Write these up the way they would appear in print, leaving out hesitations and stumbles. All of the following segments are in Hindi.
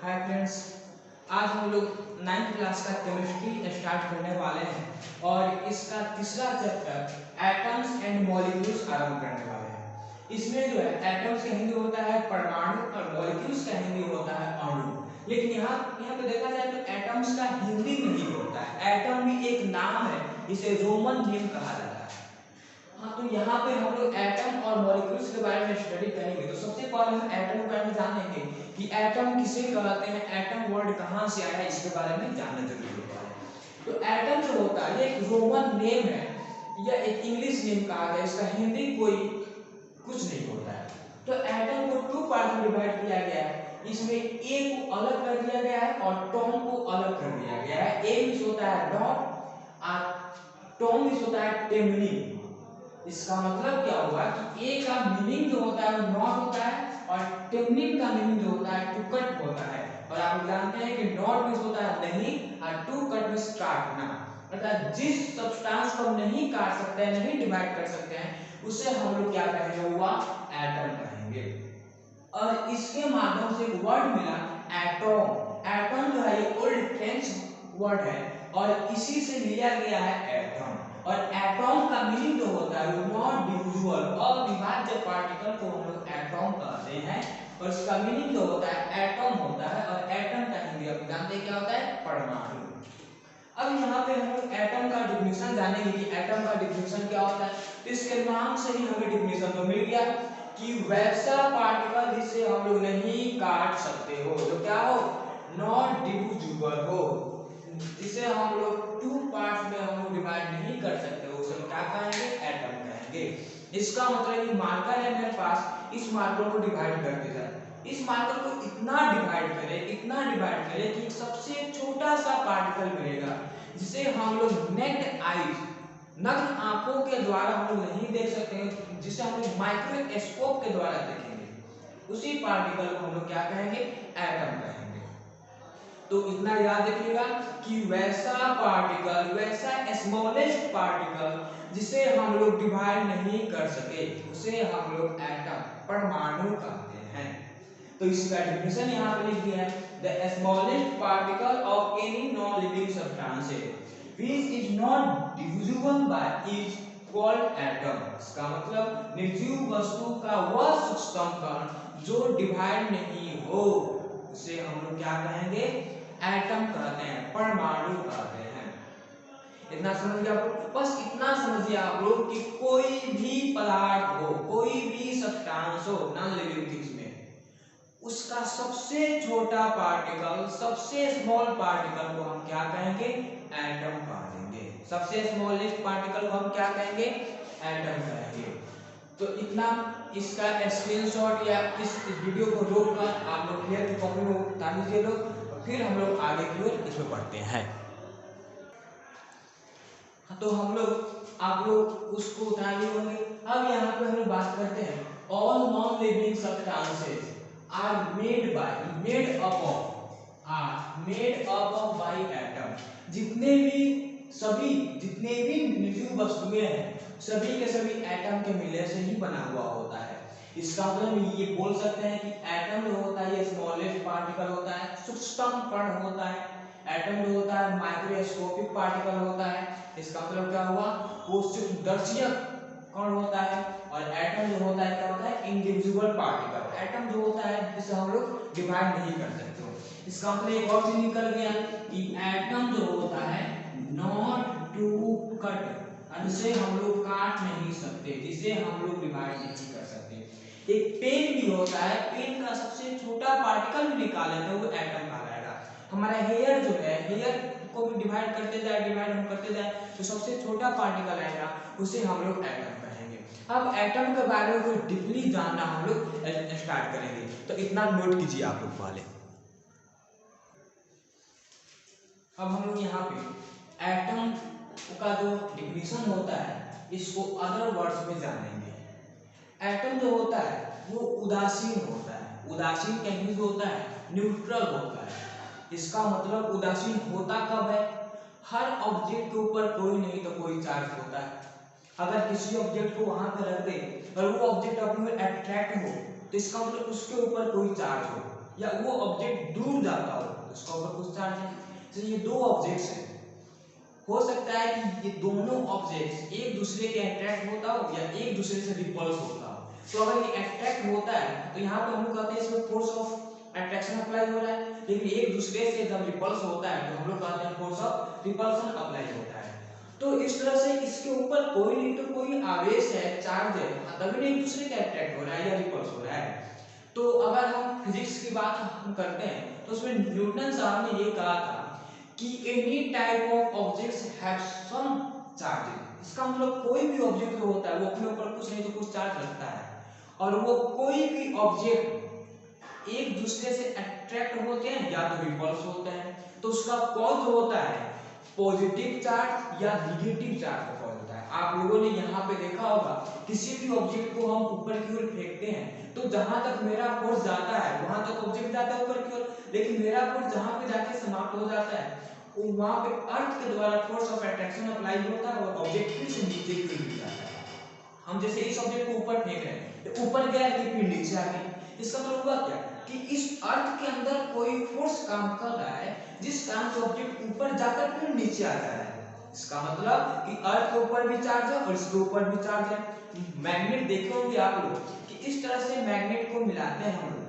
हाय फ्रेंड्स, आज हम लोग 9th क्लास का केमिस्ट्री स्टार्ट करने वाले हैं और इसका तीसरा चैप्टर एटम्स एंड मॉलिक्यूल्स आरंभ करने वाले हैं। इसमें जो है एटम्स का हिंदी होता है परमाणु और मॉलिक्यूल्स का हिंदी होता है अणु। लेकिन यहाँ पे देखा जाए तो एटम्स का हिंदी नहीं होता है। एटम भी एक नाम है, इसे रोमन नेम कहा जाता है। हाँ, तो यहाँ पे हम लोग एटम और मॉलिक्यूल्स के बारे में स्टडी करेंगे। तो सबसे पहले हम एटम के बारे में जानेंगे कि एटम किसे कहते हैं, एटम वर्ड कहाँ से आया, इसके बारे में जानना जरूरी होता है। तो एटम जो होता है ये एक रोमन नेम है या एक इंग्लिश नेम कहा गया, इसका हिंदी कोई कुछ नहीं होता है। तो एटम को टू पार्ट में डिवाइड किया गया है। इसमें ए को अलग कर दिया गया है और टॉम को अलग कर दिया गया है। ए मींस होता है डॉट और टॉम मींस होता है टेमनी। इसका मतलब क्या हुआ कि ए का मीनिंग जो होता है वो नॉट होता है और टेक्निक का मीनिंग जो होता है टू कट होता है। और आप जानते हैं कि नॉट मींस होता है नहीं और टू कट मींस काटना। अर्थात जिस सब्सटेंस को हम नहीं काट सकते हैं, नहीं डिवाइड कर सकते हैं, उसे हम लोग क्या कहेंगे, हुआ एटम कहेंगे। और इसके माध्यम से एक वर्ड मिला एटॉम। एटॉम जो है ये ओल्ड फ्रेंच वर्ड है और इसी से लिया गया है एटम। और एटॉम का मीनिंग जो होता है वो नॉट डिविजिबल, अविभाज्य पार्टिकल को हम लोग एटॉम कहते हैं। और इसका मीनिंग जो होता है एटॉम होता है और एटम का हिंदी आप जानते हैं क्या होता है, परमाणु। अब यहाँ पे हम लोग एटम का डिफिनेशन जानेंगे कि एटम का डिफिनेशन क्या होता है। तो इसके नाम से ही हमें डिफिनेशन तो मिल गया कि वैसा पार्टिकल जिसे हम लोग नहीं काट सकते हो, जो क्या हो, नॉट डिविजिबल हो, जिसे हम लोग टू पार्ट्स में हम लोग डिवाइड नहीं कर सकते हो, उसे हम क्या कहेंगे, एटम कहेंगे। इसका मतलब ये मार्कर है मेरे पास, इस मार्कर को डिवाइड करते जाए, इस मार्कर को इतना डिवाइड करें कि सबसे छोटा सा पार्टिकल मिलेगा जिसे हम लोग नेक्ड आईज, नग्न आंखों के द्वारा हम लोग नहीं देख सकते हैं, जिसे हम लोग माइक्रोस्कोप के द्वारा देखेंगे, उसी पार्टिकल को हम लोग क्या कहेंगे, एटम कहेंगे। तो इतना याद रखिएगा कि वैसा पार्टिकल, वैसा स्मॉलेस्ट पार्टिकल जिसे हम लोग डिवाइड नहीं कर सके, उसे हम लोग एटम, परमाणु कहते हैं। तो इसका डेफिनेशन यहाँ पे लिख दिया है, the smallest particle of any non living substance which is not divisible by is called atom. इसका मतलब निर्जीव वस्तु का वह सूक्ष्म कण जो डिवाइड नहीं हो, उसे हम लोग क्या कहेंगे, एटम कहते हैं, परमाणु कहते हैं। इतना समझ गया आप लोग? बस इतना समझिए आप लोग कि कोई भी पदार्थ हो, कोई भी सब्सटेंस हो नॉन लिविंग थिंग्स में, उसका सबसे छोटा पार्टिकल, सबसे स्मॉल पार्टिकल को हम क्या कहेंगे, एटम कहेंगे। सबसे स्मॉलेस्ट पार्टिकल को हम क्या कहेंगे, एटम कहेंगे। तो इतना इसका स्क्रीनशॉट या इस वीडियो को रोककर आप लोग क्लियर की कॉपी में उतार लीजिए लोग, फिर हम लोग आगे की ओर इसमें पढ़ते हैं। तो हम लोग, आप लोग उसको उतार लिए होंगे। अब यहाँ पे हम लोग बात करते हैं, all non living substances are made up of by atom. जितने भी निर्जीव वस्तुएं हैं, सभी के सभी एटम के मिलने से ही बना हुआ होता है। इसका मतलब ये बोल सकते हैं कि एटम जो होता है ये स्मॉलेस्ट पार्टिकल होता है, सूक्ष्मतम कण होता है। एटम जो होता है माइक्रोस्कोपिक पार्टिकल होता है। इसका मतलब क्या हुआ, वो सूक्ष्मदर्शीय कण होता है। और एटम जो होता है क्या होता है, इंडिविजुअल पार्टिकल। एटम जो होता है जिसे हम लोग डिवाइड नहीं कर सकते हो। इसका मतलब एक और चीज निकल गया कि एटम जो होता है नॉट टू कट, जिसे हम लोग काट नहीं सकते, जिसे हम लोग डिवाइड नहीं कर सकते। एक पेन भी होता है, पेन का सबसे छोटा पार्टिकल भी निकाले तो वो एटम कहलाएगा। हमारा हेयर जो है, हेयर को भी डिवाइड हम करते जाए तो सबसे छोटा पार्टिकल आएगा, उसे हम लोग एटम कहेंगे। अब एटम के बारे में कुछ डीपली जानना हम लोग स्टार्ट करेंगे, तो इतना नोट कीजिए आप लोग पहले। अब हम लोग यहाँ पे एटम का जो डिफिनेशन होता है, इसको अदर वर्ड्स में जानेंगे। एटम जो होता है वो उदासीन होता है। उदासीन का यूज होता है, न्यूट्रल होता है। इसका मतलब उदासीन होता कब है, हर ऑब्जेक्ट के ऊपर कोई नहीं तो कोई चार्ज होता है। अगर किसी ऑब्जेक्ट को वहां पर रख दे और वो ऑब्जेक्ट अपने अट्रैक्ट हो तो इसका मतलब उसके ऊपर कोई चार्ज हो, या वो ऑब्जेक्ट दूर जाता हो तो उसका ऊपर कुछ चार्ज है। जैसे ये दो ऑब्जेक्ट्स हैं, हो सकता है कि ये दोनों ऑब्जेक्ट्स एक दूसरे के अट्रैक्ट होता हो या एक दूसरे से रिपल्स होता हो। तो अगर ये अट्रैक्ट होता है तो यहाँ पे हम लोग कहते हैं इसमें फोर्स ऑफ अट्रैक्शन अप्लाई हो रहा है, लेकिन एक दूसरे से जब रिपल्स होता है तो हम लोग कहते हैं फोर्स ऑफ रिपल्सन अप्लाई होता है। तो इस तरह से इसके ऊपर कोई नहीं तो कोई आवेश है, चार्ज है, तभी नहीं एक दूसरे के अट्रैक्ट हो रहा है या रिपल्स हो रहा है। तो अगर हम फिजिक्स की बात हम करते हैं तो उसमें न्यूटन साहब ने ये कहा था कि any type of objects have some charges. इसका मतलब कोई भी ऑब्जेक्ट जो होता है वो अपने ऊपर कुछ नहीं तो कुछ चार्ज रखता है, और वो कोई भी ऑब्जेक्ट एक दूसरे से अट्रैक्ट होते हैं या तो रिपल्स होते हैं, तो उसका कॉज जो होता है पॉजिटिव चार्ज या निगेटिव चार्ज का कॉज होता है। आप लोगों ने यहाँ पे देखा होगा किसी भी ऑब्जेक्ट को हम ऊपर की ओर फेंकते हैं तो जहां तक मेरा फोर्स जाता है वहां तक ऑब्जेक्ट जाता है ऊपर की ओर, लेकिन मेरा फोर्स जहां पे जाके समाप्त हो जाता है वहां पे अर्थ के द्वारा फोर्स ऑफ अट्रैक्शन अप्लाई होता है और ऑब्जेक्ट फिर से नीचे की ओर गिर जाता है। हम जैसे इस ऑब्जेक्ट को ऊपर फेंक रहे हैं तो ऊपर गया लेकिन फिर नीचे आ गया, इसका मतलब हुआ क्या कि इस अर्थ के अंदर कोई फोर्स काम कर रहा है जिस कारण से ऑब्जेक्ट ऊपर जाकर फिर नीचे आ जा रहा है। इसका मतलब कि अर्थ के ऊपर भी चार्ज है और इसके ऊपर भी चार्ज है। मैग्नेट देखे होंगे आप लोग कि इस तरह से मैग्नेट को मिलाते हैं हम लोग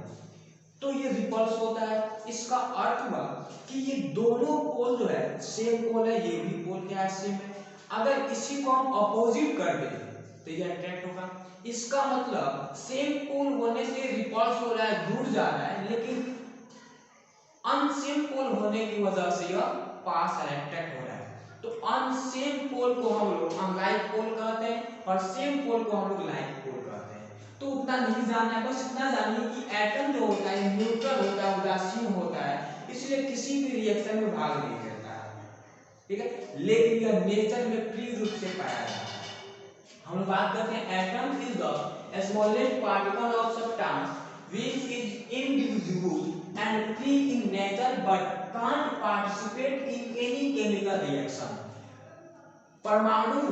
तो ये रिपल्स होता है। इसका अर्थ हुआ कि ये दोनों पोल जो है सेम पोल है, ये भी पोल क्या है सेम है। अगर इसी को हम अपोजिट कर दें तो ये अट्रैक्ट होगा। इसका मतलब सेम पोल होने से रिपल्स हो रहा है, दूर जा रहा है, लेकिन अनसेम पोल होने की वजह से यह पास है, अट्रैक्ट हो रहा है। तो अनसेम पोल को हम लोग अनलाइक पोल कहते हैं और सेम पोल को हम लोग लाइक पोल कहते हैं। तो उतना नहीं जानना है, बस इतना जानिए कि एटम जो होता है न्यूट्रल होता है, उदासीन होता है, इसलिए किसी भी रिएक्शन में भाग नहीं लेता है, ठीक है, लेकिन यह नेचर में फ्री रूप से पाया जाता है। हम लोग बात करते हैं atom is the smallest particle of substance which is indivisible and free in nature but can't participate in any chemical reaction। परमाणु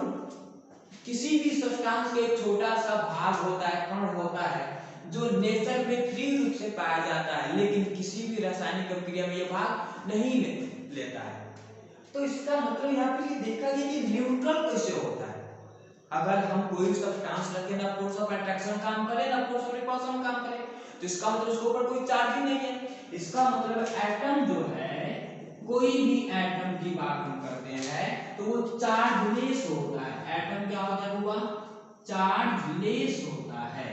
किसी भी सब्सटेंस के छोटा सा भाग होता है, कण होता है जो नेचर में फ्री रूप से पाया जाता है, लेकिन किसी भी रासायनिक प्रक्रिया में यह भाग नहीं लेता है। तो इसका मतलब यहाँ पे देखा गया कि न्यूट्रल कैसे होता है। अगर हम कोई सब्सटेंस रखें ना फोर्स ऑफ अट्रैक्शन काम करे ना फोर्स ऑफ रिपल्शन काम करे तो इसका मतलब उसके ऊपर कोई चार्ज ही नहीं है। इसका मतलब एटम जो है, कोई भी एटम की बात हम करते हैं तो वो चार्जलेस होता है। एटम क्या होता है हुआ? चार्जलेस होता है।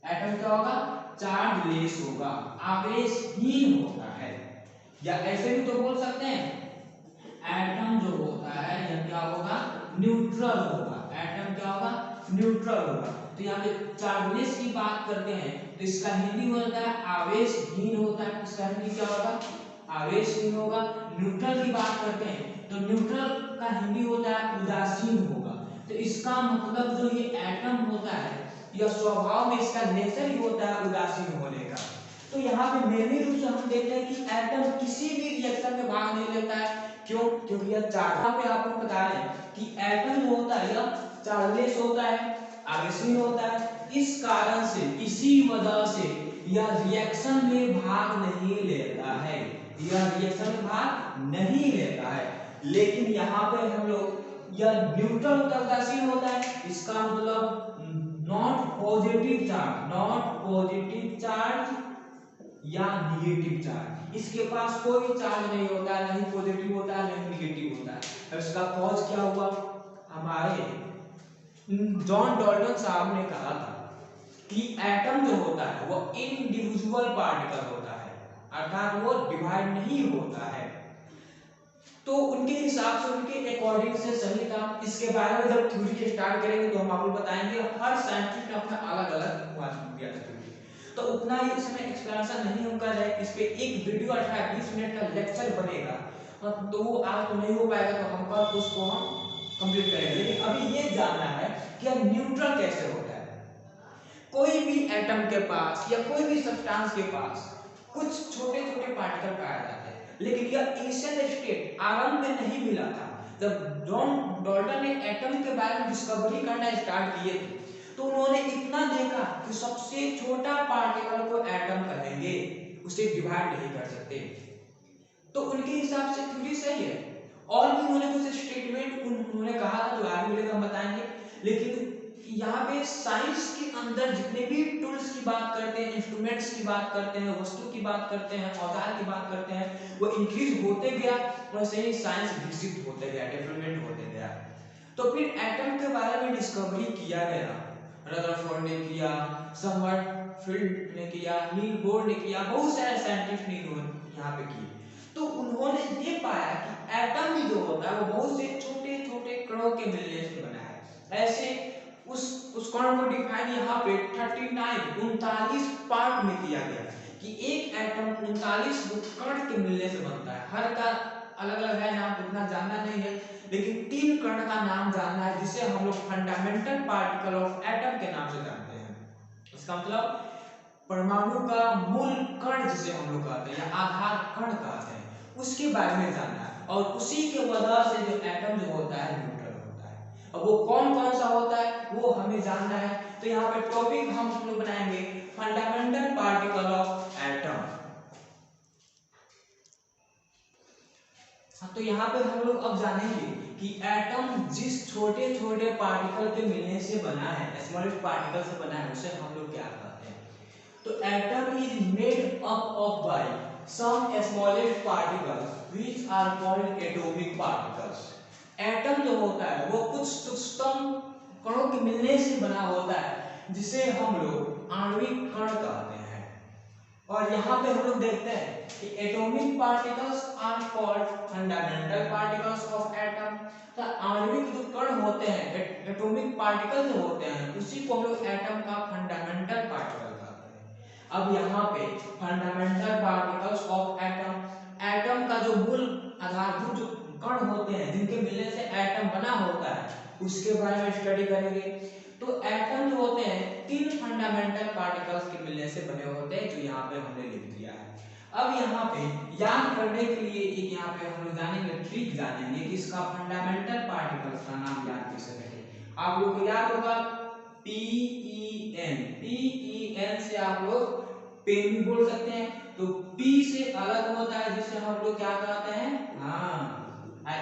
एटम क्या होगा? चार्जलेस होगा, आवेशहीन होता है। या ऐसे भी तो बोल सकते हैं एटम जो होता है यह क्या होगा? न्यूट्रल होगा। एटम क्या होगा? न्यूट्रल होगा। तो यहाँ पे चार्जलेस की बात करते हैं तो इसका हिंदी होता है आवेशहीन होता है। इसका हिंदी क्या होगा? आवेशहीन होगा। न्यूट्रल की बात करते हैं तो न्यूट्रल का हिंदी होता है उदासीन होगा। तो इसका मतलब जो ये एटम होता है यह स्वभाव में इसका नेचर ही होता है उदासीन होने का। तो यहाँ पे मेनली रूप से हम देखते हैं कि एटम किसी भी रिएक्शन में भाग नहीं लेता है। क्यों? क्योंकि यह चार्ज, यहाँ पे आपको बता रहे हैं कि एटम जो होता है यह चार्जलेस होता है, आवेशहीन होता है। इस कारण से, इसी वजह से यह रिएक्शन में भाग नहीं लेता है, यह रिएक्शन में भाग नहीं लेता है। लेकिन यहाँ पे हम लोग यह न्यूट्रल होता है, उदासीन होता है। इसका मतलब not positive charge, not positive charge या निगेटिव चार्ज, इसके पास कोई चार्ज नहीं होता है, नहीं पॉजिटिव होता है नहीं निगेटिव होता है। और इसका कॉज क्या हुआ? हमारे जॉन डाल्टन साहब ने कहा था कि एटम जो होता है वो इंडिविजुअल पार्टिकल होता है, अर्थात वो डिवाइड नहीं होता है। तो उनके हिसाब से, उनके अकॉर्डिंग से सही था। इसके बारे में जब थ्योरी के स्टार्ट करेंगे तो हम आपको बताएंगे। हर साइंटिस्ट ने अपना अलग अलग दिया था, तो उतना ही इसमें एक्सप्लेनेशन नहीं हम कर रहे। इस पे एक वीडियो 18-20 मिनट का लेक्चर बनेगा, तो वो आज तो नहीं हो पाएगा, तो हम कल उसको हम कंप्लीट करेंगे। लेकिन अभी ये जानना है कि अब न्यूट्रल कैसे होता है। कोई भी एटम के पास या कोई भी सब्सटेंस के पास कुछ छोटे छोटे पार्टिकल पाए जाते हैं, लेकिन यह इनिशियल स्टेट आरंभ में नहीं मिला था। जब जॉन डाल्टन ने एटम के बारे में डिस्कवरी करना स्टार्ट किए थे तो तो उन्होंने इतना देखा कि सबसे छोटा पार्टिकल को एटम कहेंगे, उसे डिवाइड नहीं कर सकते। तो उनके हिसाब से थ्योरी सही है। और भी उन्होंने कुछ स्टेटमेंट उन्होंने कहा था जो आगे मिलेगा हम बताएंगे। लेकिन यहाँ पे साइंस के अंदर जितने भी टूल्स की बात करते हैं, इंस्ट्रूमेंट्स की बात करते हैं, वस्तु की बात करते हैं, औजार की बात करते हैं, वो इंक्रीज होते गया, वैसे ही साइंस विकसित होते गया, डेवलपमेंट होते गया। तो फिर एटम के बारे में डिस्कवरी किया गया, रदरफोर्ड ने किया, समरफील्ड ने किया, नील बोर ने किया, बहुत सारे साइंटिस्ट ने यहाँ पे किए। तो उन्होंने ये पाया कि एटम भी जो होता है वो बहुत से छोटे छोटे कणों के मिलने से बना है। ऐसे उस कण को डिफाइन यहाँ पे 39 पार्ट में किया गया कि एक एटम 39 कण के मिलने से बनता है। हर का अलग अलग है नाम, उतना जानना नहीं है, लेकिन 3 कण का नाम जानना है जिसे हम लोग फंडामेंटल पार्टिकल ऑफ एटम के नाम से जानते हैं। इसका मतलब परमाणु का मूल कण जिसे हम लोग कहते हैं या आधार कण कहते हैं, उसके बारे में जानना है। और उसी के वजह से जो एटम जो होता है न्यूट्रल होता है। अब वो कौन कौन सा होता है वो हमें जानना है। तो यहाँ पे टॉपिक हम लोग बनाएंगे फंडामेंटल पार्टिकल ऑफ एटम। तो यहाँ पे हम लोग अब जानेंगे कि एटम जिस छोटे छोटे पार्टिकल के मिलने से बना है, स्मॉलेस्ट पार्टिकल से बना है, उसे हम लोग क्या कहते हैं। तो atom is made up of by some smallest particles which are called atomic particles. Atom जो होता है वो कुछ सूक्ष्म कणों के मिलने से बना होता है जिसे हम लोग आणविक कण कहते हैं। और यहाँ पे हम लोग देखते हैं कि atomic particles are called fundamental particles of atom. तो आणविक जो कण होते हैं, एटॉमिक पार्टिकल जो होते हैं, उसी को हम लोग एटम का फंडामेंटल पार्टिकल कहते हैं। अब यहाँ पे fundamental particles of atom, atom का जो मूल आधारभूत जो कण होते हैं जिनके मिलने से एटम बना होता है, उसके बारे में स्टडी करेंगे। तो एटम जो होते हैं 3 फंडामेंटल पार्टिकल्स के मिलने से बने होते हैं, जो यहाँ पे हमने लिख दिया है। अब यहाँ पे याद करने के लिए एक यहाँ पे हम लोग जानेंगे, ट्रिक जानेंगे कि इसका फंडामेंटल पार्टिकल्स का नाम याद कैसे रखें। आप लोग को याद होगा PEN, PEN से आप लोग पेन भी बोल सकते हैं। तो P से अलग होता है जिसे हम लोग क्या कहते हैं, हाँ,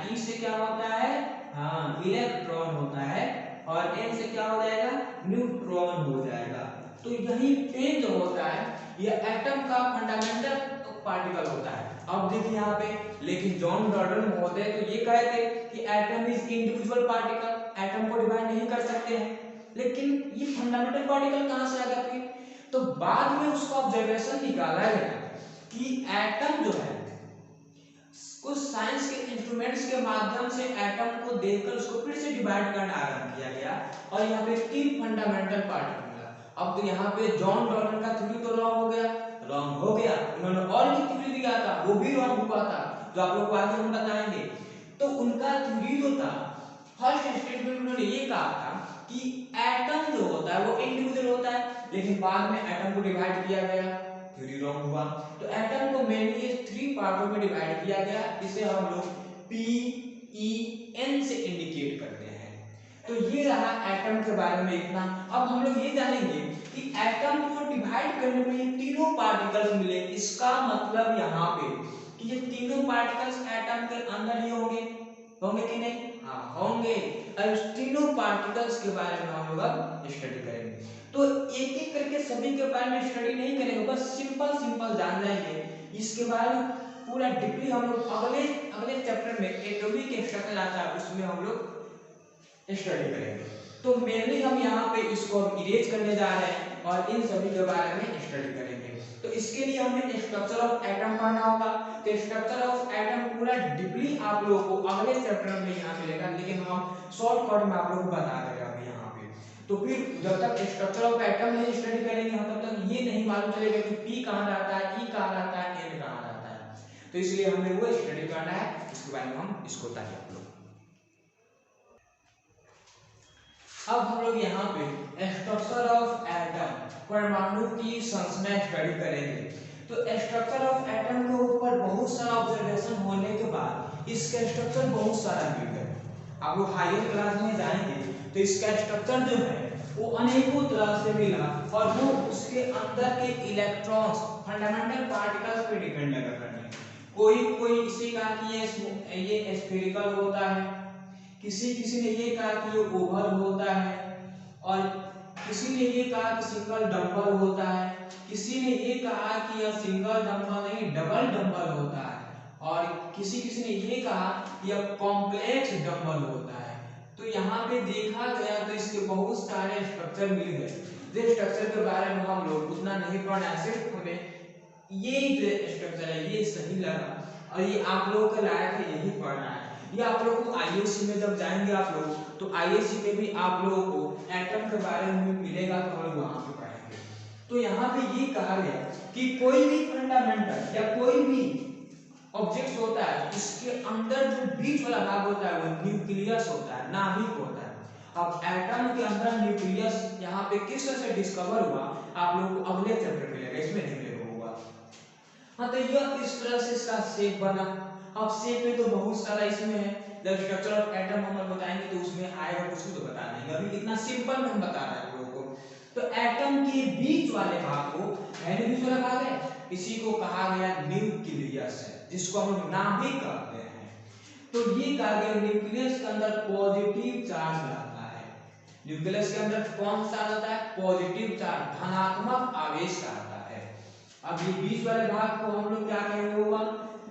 E से क्या होता है, हाँ, इलेक्ट्रॉन होता है, और N से क्या हो जाएगा, न्यूट्रॉन हो जाएगा। तो यही पेन जो होता है ये एटम का फंडामेंटल पार्टिकल होता है। अब देखिए यहाँ पे, लेकिन जॉन डॉल्टन होते हैं तो ये कहते कि atom is individual particle, atom को डिवाइड नहीं कर सकते हैं। लेकिन ये फंडामेंटल पार्टिकल कहाँ से आ गया फिर, तो बाद में उसका ऑब्जर्वेशन निकाला गया कि एटम जो है कुछ साइंस के इंस्ट्रूमेंट्स के माध्यम से एटम को देखकर उसको फिर से डिवाइड करना आरंभ किया गया, और यहाँ पे 3 फंडामेंटल पार्टिकल मिला। अब तो यहाँ पे जॉन डॉल्टन का थ्योरी तो रॉन्ग हो गया, रॉन्ग हो गया। उन्होंने और की थ्योरी दिया था, वो भी रॉन्ग हुआ था, जो आप लोग को आगे हम बताएंगे। तो उनका थ्योरी जो था, फर्स्ट स्टेटमेंट उन्होंने ये कहा था कि एटम जो होता है वो इंडिविजुअल होता है, लेकिन बाद में एटम को डिवाइड किया गया, थ्योरी रॉन्ग हुआ। तो एटम को मेनली 3 पार्टों में डिवाइड किया गया, इसे हम लोग PEN से इंडिकेट करते हैं। तो ये रहा एटम के बारे में इतना। अब हम लोग ये जानेंगे कि एटम को डिवाइड करने में ये तीनों पार्टिकल्स मिले, इसका मतलब यहाँ पे कि ये तीनों पार्टिकल्स एटम के अंदर ही होंगे, होंगे कि नहीं, हाँ होंगे। और इस तीनों पार्टिकल्स के बारे में हम लोग अब स्टडी करेंगे। तो एक एक करके सभी के बारे में स्टडी नहीं करेंगे, बस सिंपल सिंपल जान जाएंगे। इसके बारे में पूरा डीपली हम लोग अगले चैप्टर में एटॉमिक स्ट्रक्चर आता है, उसमें हम लोग स्टडी करेंगे। तो मेनली हम यहाँ पे इसको इरेज करने जा रहे हैं और इन सभी के बारे में स्टडी करेंगे। तो इसके लिए हमें स्ट्रक्चर ऑफ एटम पढ़ना होगा। तो स्ट्रक्चर ऑफ एटम पूरा डीपली आप लोगों को अगले चैप्टर में यहाँ मिलेगा, लेकिन हम शॉर्टकट में आप लोगों को बता देंगे अभी यहाँ पे। तो फिर जब तक स्ट्रक्चर ऑफ एटम नहीं स्टडी करेंगे हम, तब तक ये नहीं मालूम चलेगा कि P कहाँ रहता है, E कहाँ रहता है, N कहाँ रहता है। तो इसलिए हमें वो स्टडी करना है, इसके बारे में हम इसको ताकि आप लोग। अब हम लोग यहाँ पे स्ट्रक्चर ऑफ एटम, परमाणु की संरचना स्टडी करेंगे। तो स्ट्रक्चर ऑफ एटम के ऊपर बहुत सारा ऑब्जर्वेशन होने के बाद इसका स्ट्रक्चर बहुत सारा मिल गया। आप लोग हायर क्लास में जाएंगे तो इसका स्ट्रक्चर जो है वो अनेकों तरह से मिला और वो उसके अंदर के इलेक्ट्रॉन्स फंडामेंटल पार्टिकल्स पे डिपेंड लगा करने। कोई कोई इसे कहा कि ये स्फेरिकल होता है, किसी किसी ने ये कहा कि ये ओवल होता है, और किसी ने ये कहा कि सिंगल डंबल होता है, किसी ने ये कहा कि यह सिंगल डंबल नहीं डबल डंबल होता है, और किसी किसी ने ये कहा कि यह कॉम्प्लेक्स डंबल होता है। तो यहाँ पे देखा गया तो इसके बहुत सारे स्ट्रक्चर मिल गए, जिस स्ट्रक्चर के बारे में हम लोग उतना नहीं पढ़ना है, सिर्फ हमें ये स्ट्रक्चर है ये सही लगा और ये आप लोगों के लायक है यही पढ़ना है। ये आप लोगों को आईएससी में जब जाएंगे आप लोग तो आईएससी में भी आप लोगों को एटम के बारे में मिलेगा तो हम लोग वहां पे पढ़ेंगे। तो यहाँ पे ये कहा गया कि कोई भी फंडामेंटल या कोई भी ऑब्जेक्ट होता है इसके अंदर जो बीच वाला भाग होता है वो न्यूक्लियस होता है, नाभिक होता है। अब एटम के अंदर न्यूक्लियस यहाँ पे किस तरह से डिस्कवर हुआ आप लोगों को अगले चैप्टर मिलेगा, इसमें नहीं होगा। हाँ तो यह इस तरह से इसका शेप बना। अब शेप में तो बहुत सारा इसमें है, जब स्ट्रक्चर ऑफ एटम हम बताएंगे तो उसमें आएगा कुछ तो बता देंगे, अभी इतना सिंपल में हम बता रहे हैं आप लोगों को। तो एटम के बीच वाले भाग को बीच वाला भाग है, इसी को कहा गया न्यूक्लियस है, जिसको हम नाभिक कहते हैं। तो ये कहा गया न्यूक्लियस के अंदर पॉजिटिव चार्ज रहता है। न्यूक्लियस के अंदर कौन सा रहता है? पॉजिटिव चार्ज, धनात्मक आवेश रहता है। अब ये बीच वाले भाग को हम लोग क्या कहेंगे होगा?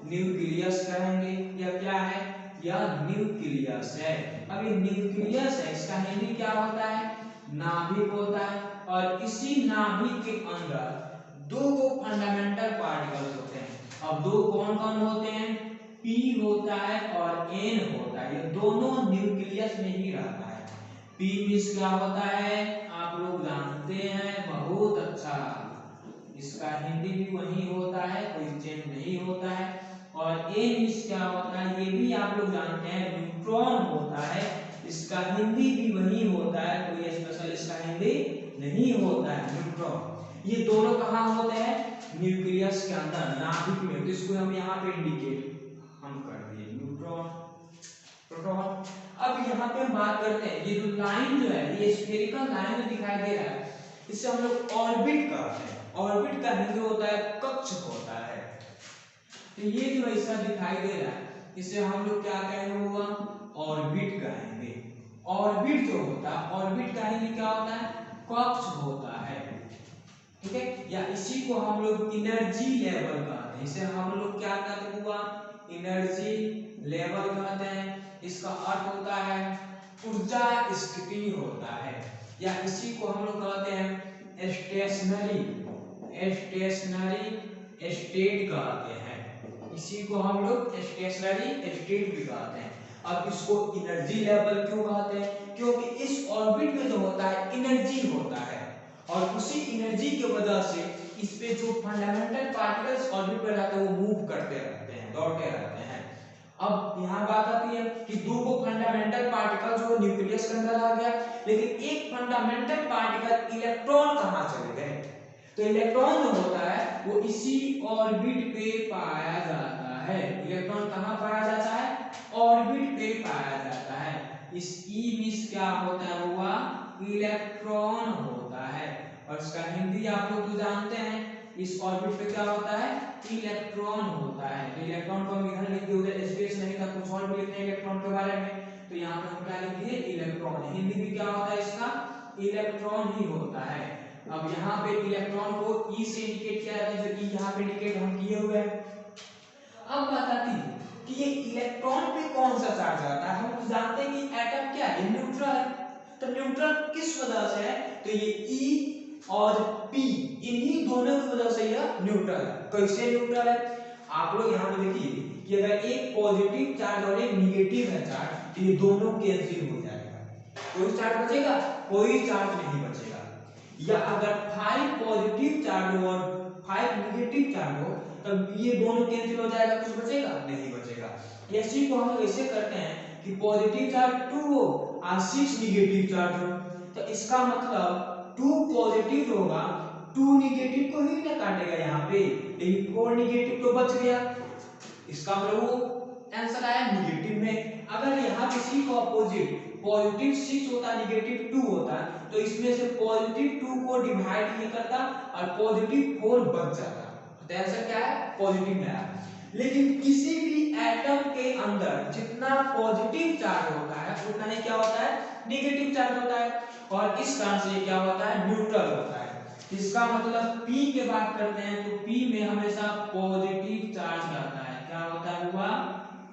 न्यूक्लियस कहेंगे। या क्या है? यह न्यूक्लियस है। अब ये न्यूक्लियस है, इसका हिंदी क्या होता है? नाभिक होता है। और इसी नाभिक के अंदर दो फंडामेंटल पार्टिकल्स होते हैं। अब दो कौन कौन होते हैं? P होता है और N होता है, ये दोनों न्यूक्लियस में ही रहता है। P मींस क्या होता है आप लोग जानते हैं बहुत अच्छा, इसका हिंदी भी वही होता है, कोई चेंज नहीं होता है। और N मींस क्या होता है ये भी आप लोग जानते हैं, न्यूट्रॉन होता है, इसका हिंदी भी वही होता है, कोई स्पेशल इसका हिंदी नहीं होता है, न्यूट्रॉन। ये दोनों कहाँ होते हैं? न्यूक्लियस के अंदर, नाभिक में। तो इसको हम यहाँ पे इंडिकेट हम कर दिए, न्यूट्रॉन, प्रोटॉन। अब यहाँ पे हम बात करते हैं, ये जो लाइन जो है ये स्फेरिकल लाइन जो दिखाई दे रहा है इससे हम लोग ऑर्बिट कहते हैं। ऑर्बिट का हिंदी होता है कक्ष होता है। तो ये जो ऐसा दिखाई दे रहा है इसे हम लोग क्या कहेंगे होगा? ऑर्बिट कहेंगे। ऑर्बिट जो होता है, ऑर्बिट का हिंदी क्या होता है? कक्ष होता है, ठीक है। या इसी को हम लोग एनर्जी लेवल कहते हैं, इसे हम लोग क्या कहते हुआ? एनर्जी लेवल कहते हैं। इसका अर्थ होता है ऊर्जा स्थिति होता है। या इसी को हम लोग कहते हैं स्टेशनरी स्टेट कहते हैं। इसी को हम लोग स्टेशनरी स्टेट भी कहते हैं। अब इसको एनर्जी लेवल क्यों कहते हैं? क्योंकि इस ऑर्बिट में जो होता है एनर्जी होता है, और उसी एनर्जी की वजह से इस पे जो फंडामेंटल पार्टिकल्स ऑर्बिट पर रहते हैं वो मूव करते रहते हैं, दौड़ते रहते हैं। अब यहाँ बात आती है कि दो फंडामेंटल पार्टिकल जो न्यूक्लियस के अंदर आ गया, लेकिन एक फंडामेंटल पार्टिकल इलेक्ट्रॉन कहाँ चले गए? तो इलेक्ट्रॉन जो होता है वो इसी ऑर्बिट पे पाया जाता है। इलेक्ट्रॉन कहाँ पाया जाता है? ऑर्बिट पे पाया जाता है। इस ई मींस क्या होता है हुआ? इलेक्ट्रॉन होता है। और इसका हिंदी आप लोग तो जानते हैं, इस ऑर्बिट पे क्या होता है? इलेक्ट्रॉन होता है। तो इलेक्ट्रॉन को हम इधर लिख दिए, उधर स्पेस नहीं था, कुछ और भी लिखते हैं इलेक्ट्रॉन के बारे में, तो यहाँ पे हम क्या लिख दिए? इलेक्ट्रॉन। हिंदी भी क्या होता है इसका? इलेक्ट्रॉन ही होता है। अब यहाँ पे इलेक्ट्रॉन को ई से इंडिकेट किया जाता है, जो ई यहाँ पे इंडिकेट हम किए हुए हैं। अब बात आती है कि ये इलेक्ट्रॉन पे कौन सा चार्ज आता है? हम जानते हैं कि एटम क्या है? न्यूट्रल है। तो न्यूट्रल किस वजह से है? तो ये ई और पी, इन्हीं दोनों की वजह से यह न्यूट्रल है। कैसे न्यूट्रल है? आप लोग यहाँ पे देखिए कि अगर एक पॉजिटिव चार्ज और एक निगेटिव है चार्ज, तो ये दोनों कैंसिल हो जाएगा। कोई चार्ज बचेगा? कोई चार्ज नहीं बचेगा। या अगर 5 पॉजिटिव चार्ज और 5 निगेटिव चार्ज हो तब ये दोनों कैंसिल हो जाएगा, कुछ बचेगा? नहीं बचेगा। इसी को हम ऐसे करते हैं कि पॉजिटिव चार्ज 2 हो और 6 निगेटिव चार्ज हो, तो इसका मतलब 2 पॉजिटिव होगा, 2 निगेटिव को ही ना काटेगा यहाँ पे, लेकिन 4 निगेटिव तो बच गया। इसका मतलब वो आंसर आया निगेटिव में। अगर यहाँ किसी को अपोजिट पॉजिटिव 6 होता है, निगेटिव 2 होता है, तो इसमें से पॉजिटिव 2 को डिवाइड नहीं करता और पॉजिटिव 4 बच जाता। तो आंसर क्या है? पॉजिटिव में आया। लेकिन किसी भी एटम के अंदर जितना पॉजिटिव चार्ज होता है उतना ही क्या होता है? नेगेटिव चार्ज होता है, और इस कारण से क्या होता है? न्यूट्रल होता है। इसका मतलब P की बात करते हैं तो P में हमेशा पॉजिटिव चार्ज रहता है। क्या होता है हुआ?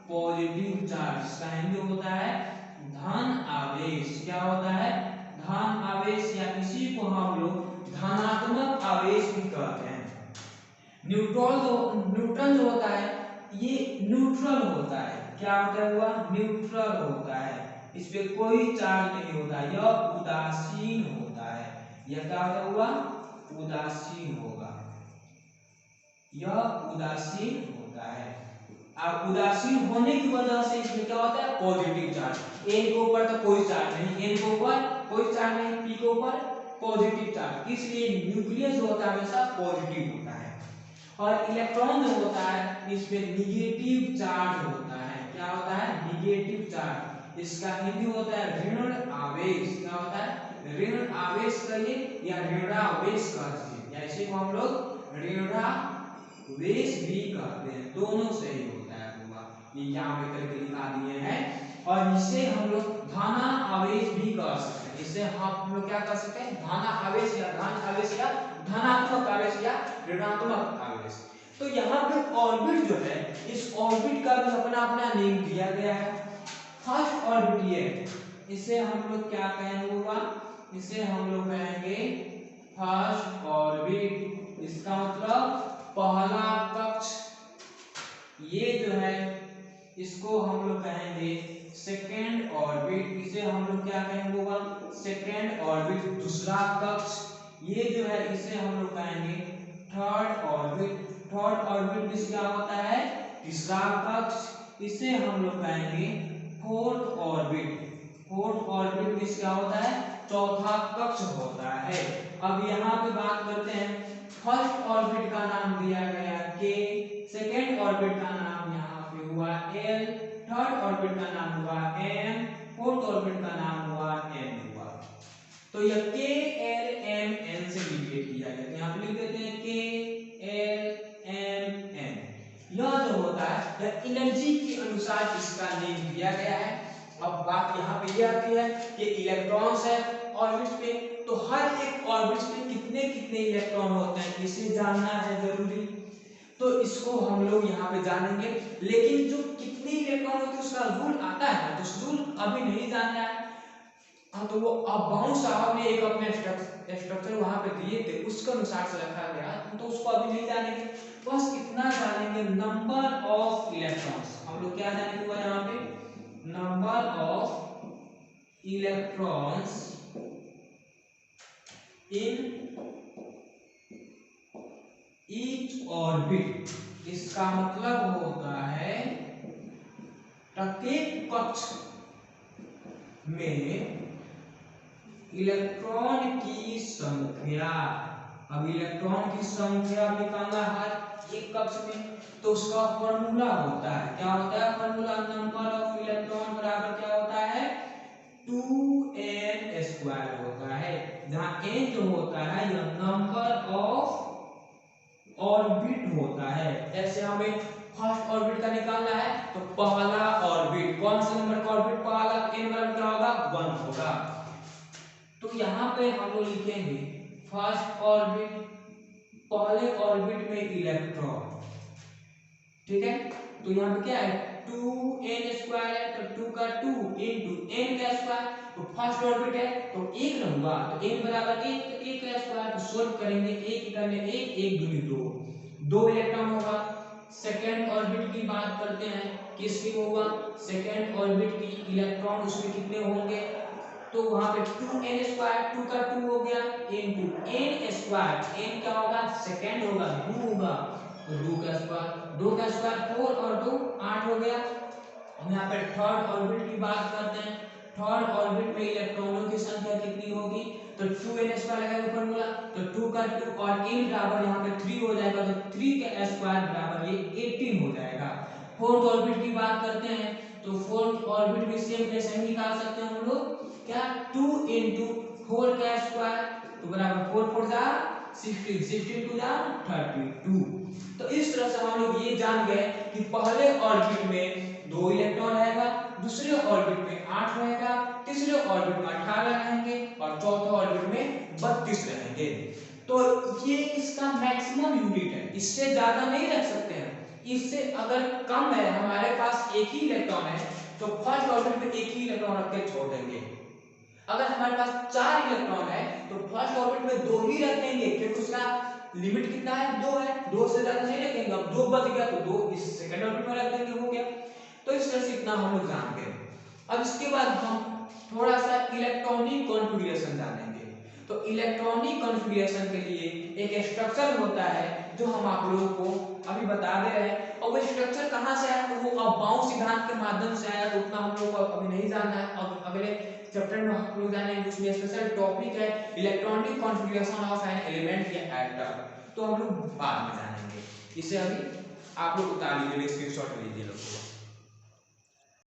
Positive charge. इसका हिंदी होता है धन आवेश। क्या होता है? धन आवेश, या इसी को हम लोग धनात्मक आवेश भी कहते हैं। न्यूट्रॉन जो होता है ये न्यूट्रल होता है। क्या होता है हुआ? न्यूट्रल होता है, इस पे कोई चार्ज नहीं होता, यह उदासीन होता है। यह क्या होता हुआ? उदासीन होगा, यह उदासीन होता है। अब उदासीन होने की वजह से इसमें क्या होता है? Positive charge. N के ऊपर तो कोई चार्ज नहीं, N के ऊपर कोई चार्ज नहीं, P के ऊपर पॉजिटिव चार्ज, इसलिए न्यूक्लियस जो होता है हमेशा पॉजिटिव होता है। और इलेक्ट्रॉन जो होता है इसमें निगेटिव चार्ज होता है। क्या होता है? Negative charge. इसका हिंदी होता है ऋण आवेश। क्या होता है? ऋण आवेश कहिए या ऋणावेश कहिए, या इसे को हम लोग ऋणावेश भी कहते हैं, दोनों सही होता है हुआ। ये यहाँ पे करके लिखा दिए हैं। और इसे हम लोग धना आवेश भी कह सकते हैं। इसे हम लोग क्या कर सकते हैं? धना आवेश या धन आवेश या धनात्मक आवेश या ऋणात्मक आवेश। तो यहाँ पे ऑर्बिट जो है, इस ऑर्बिट का भी अपना अपना नेम दिया गया है। फर्स्ट ऑर्बिट ये, इसे हम लोग क्या कहेंगे हुआ? इसे हम लोग कहेंगे फर्स्ट ऑर्बिट। इसका मतलब पहला कक्ष। ये जो है इसको हम लोग कहेंगे सेकेंड ऑर्बिट। इसे हम लोग क्या कहेंगे होगा? सेकेंड ऑर्बिट, दूसरा कक्ष। ये जो है इसे हम लोग कहेंगे थर्ड ऑर्बिट। थर्ड ऑर्बिट में क्या होता है? तीसरा कक्ष। इसे हम लोग कहेंगे फोर्थ ऑर्बिट। फोर्थ ऑर्बिट में क्या होता है? चौथा कक्ष होता है। अब यहाँ पे बात करते हैं, फर्स्ट ऑर्बिट का नाम दिया गया के, सेकेंड ऑर्बिट का नाम यहाँ पे हुआ एल, थर्ड ऑर्बिट का नाम हुआ एम, फोर्थ ऑर्बिट का नाम हुआ एन हुआ। तो यह के एल एम एन से डिवाइड किया गया, तो यहाँ पे लिख देते हैं के एल एम एन। यह जो होता है यह एनर्जी के अनुसार इसका नेम दिया गया है। अब बात यहाँ पे यह आती है कि इलेक्ट्रॉन्स है ऑर्बिट पे, तो हर एक ऑर्बिट पे कितने कितने इलेक्ट्रॉन होते हैं इसे जानना है जरूरी। तो इसको हम लोग यहाँ पे जानेंगे, लेकिन जो कितने इलेक्ट्रॉन होते हैं उसका रूल आता है, तो रूल अभी नहीं जानना है। हाँ, तो वो अब बाउंड साहब ने एक अपने स्ट्रक्चर वहां पे दिए थे, उसके अनुसार से रखा गया, तो उसको अभी नहीं जानेंगे। बस इतना जानेंगे, नंबर ऑफ इलेक्ट्रॉन्स। हम लोग क्या जानेंगे हुआ यहाँ पे? Number of electrons in each orbit. इसका मतलब होता है प्रत्येक कक्ष में इलेक्ट्रॉन की संख्या। अब इलेक्ट्रॉन की संख्या निकालना है एक कक्ष में, तो उसका फॉर्मूला होता है, क्या होता है फॉर्मूला? नंबर ऑफ इलेक्ट्रॉन बराबर क्या होता है? 2n² होता है, जहां n जो होता है यह नंबर ऑफ ऑर्बिट होता है। जैसे हमें फर्स्ट ऑर्बिट का निकालना है, तो पहला ऑर्बिट, कौन सा नंबर का ऑर्बिट? पहला, n बराबर क्या होगा? 1 होगा। तो यहाँ पे हम लोग लिखेंगे फर्स्ट ऑर्बिट, पहले ऑर्बिट में इलेक्ट्रॉन, ठीक है। तो यहाँ पे क्या है? 2n² है, तो 2 का 2 into n का स्क्वायर, तो फर्स्ट ऑर्बिट है तो 1 रहूंगा, तो n बराबर 1, तो 1 का स्क्वायर, तो सोल्व करेंगे 1 करने 1, 1 दूनी 2 इलेक्ट्रॉन होगा। सेकेंड ऑर्बिट की बात करते हैं, किसकी होगा? सेकेंड ऑर्बिट की इलेक्ट्रॉन उसमें कितने होंगे? तो वहां पे 2n², 2 का 2 हो गया into n², n क्या होगा? सेकेंड होगा, 2 होगा, तो 2 का स्क्वायर 4 और 2 8 हो गया। हम यहाँ पे थर्ड ऑर्बिट की बात करते हैं। थर्ड ऑर्बिट में इलेक्ट्रॉनों की संख्या कितनी होगी? तो 2n² लगाएंगे फॉर्मूला, तो 2 का 2 और n बराबर यहाँ पे 3 हो जाएगा, तो 3 का स्क्वायर बराबर ये 18 हो जाएगा। फोर्थ ऑर्बिट की बात करते हैं, तो फोर्थ ऑर्बिट भी सेम ऐसे ही निकाल सकते हैं हम लोग, क्या 2 into 4 का स्क्वायर तो बराबर 4 4 जा 16 16 2 जा 32। तो इस तरह से हम लोग ये जान गए कि पहले ऑर्बिट में 2 इलेक्ट्रॉन रहेगा, दूसरे ऑर्बिट में 8 रहेगा, तीसरे ऑर्बिट में 18 रहेंगे और चौथे ऑर्बिट में 32 रहेंगे। तो ये इसका मैक्सिमम यूनिट है, इससे ज्यादा नहीं रख सकते हैं। इससे अगर कम है, हमारे पास एक ही इलेक्ट्रॉन है तो फर्स्ट ऑर्बिट में एक ही इलेक्ट्रॉन रख के छोड़ देंगे। अगर हमारे पास 4 इलेक्ट्रॉन है तो फर्स्ट ऑर्बिट में 2 ही रखेंगे, क्योंकि उसका लिमिट कितना है 2 है, 2 से ज्यादा नहीं रखेंगे। अब 2 बच गया तो 2 इस सेकंड ऑर्बिट में रख देंगे, हो गया। तो इस तरह से इतना हम लोग जानते हैं। अब इसके बाद हम थोड़ा सा इलेक्ट्रॉनिक कॉन्फ़िगरेशन जानेंगे। तो इलेक्ट्रॉनिक कॉन्फ़िगरेशन के लिए एक स्ट्रक्चर होता है जो हम आप लोगों को अभी बता दे रहे हैं, और वो स्ट्रक्चर कहाँ से आया, तो वो अबाउ सिद्धांत के माध्यम से आया, तो उतना हम लोग को अभी नहीं जानना है। और अगले चैप्टर में हम लोग जानेंगे, उसमें स्पेशल टॉपिक है electronic configuration of an element या एटम, तो हम लोग बाद में जानेंगे। इसे अभी आप लोग उतार लीजिए, स्क्रीनशॉट लीजिए लोग।